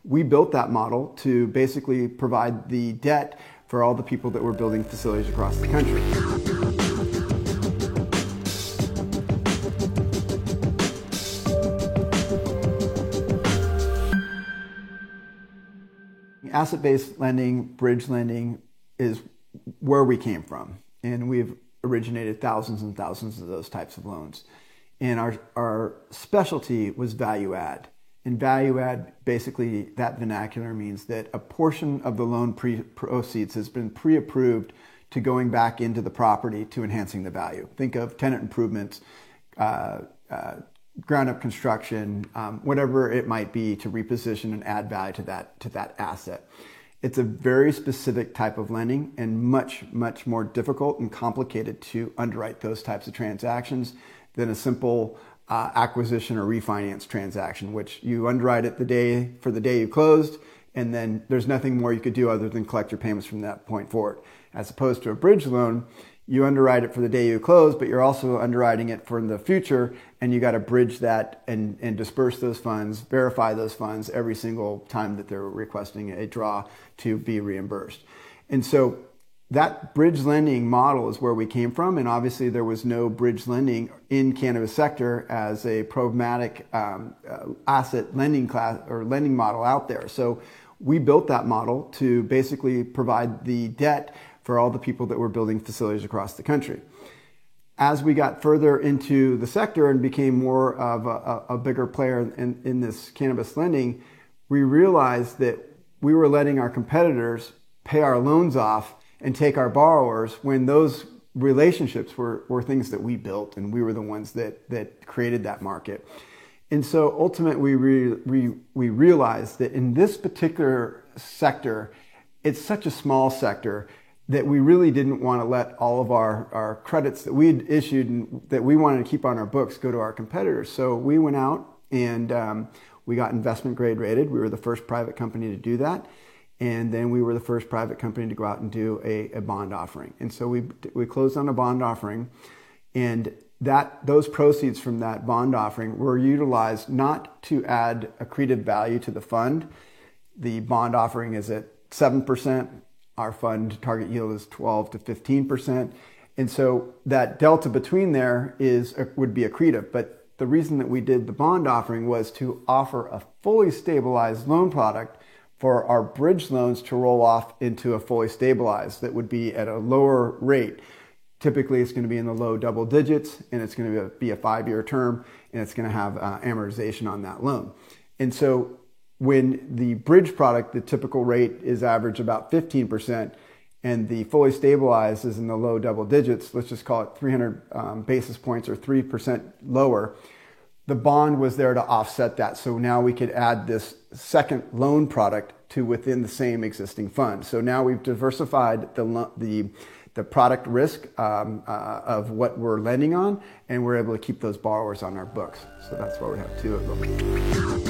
we built that model to basically provide the debt for all the people that were building facilities across the country. Asset-based lending, bridge lending is where we came from, and we've originated thousands and thousands of those types of loans. And our specialty was value add. And value add, basically, that vernacular means that a portion of the loan proceeds has been pre-approved to going back into the property to enhancing the value. Think of tenant improvements, ground-up construction, whatever it might be to reposition and add value to that asset. It's a very specific type of lending and much, much more difficult and complicated to underwrite those types of transactions than a simple acquisition or refinance transaction, which you underwrite it for the day you closed, and then there's nothing more you could do other than collect your payments from that point forward. As opposed to a bridge loan, you underwrite it for the day you close, but you're also underwriting it for the future, and you got to bridge that and disperse those funds, verify those funds every single time that they're requesting a draw to be reimbursed. And so that bridge lending model is where we came from, and obviously there was no bridge lending in cannabis sector as a programmatic asset lending class or lending model out there. So we built that model to basically provide the debt for all the people that were building facilities across the country. As we got further into the sector and became more of a bigger player in this cannabis lending, we realized that we were letting our competitors pay our loans off and take our borrowers when those relationships were things that we built, and we were the ones that created that market. And so ultimately we realized that in this particular sector, it's such a small sector that we really didn't want to let all of our credits that we had issued and that we wanted to keep on our books go to our competitors. So we went out and we got investment grade rated. We were the first private company to do that. And then we were the first private company to go out and do a bond offering. And so we closed on a bond offering, and those proceeds from that bond offering were utilized not to add accretive value to the fund. The bond offering is at 7%. Our fund target yield is 12 to 15%. And so that delta between there would be accretive. But the reason that we did the bond offering was to offer a fully stabilized loan product for our bridge loans to roll off into a fully stabilized that would be at a lower rate. Typically, it's going to be in the low double digits, and it's going to be a 5-year term, and it's going to have amortization on that loan. And so when the bridge product, the typical rate is average about 15%, and the fully stabilized is in the low double digits, let's just call it 300 basis points or 3% lower, the bond was there to offset that. So now we could add this second loan product to within the same existing fund. So now we've diversified the product risk of what we're lending on, and we're able to keep those borrowers on our books. So that's why we have two of them.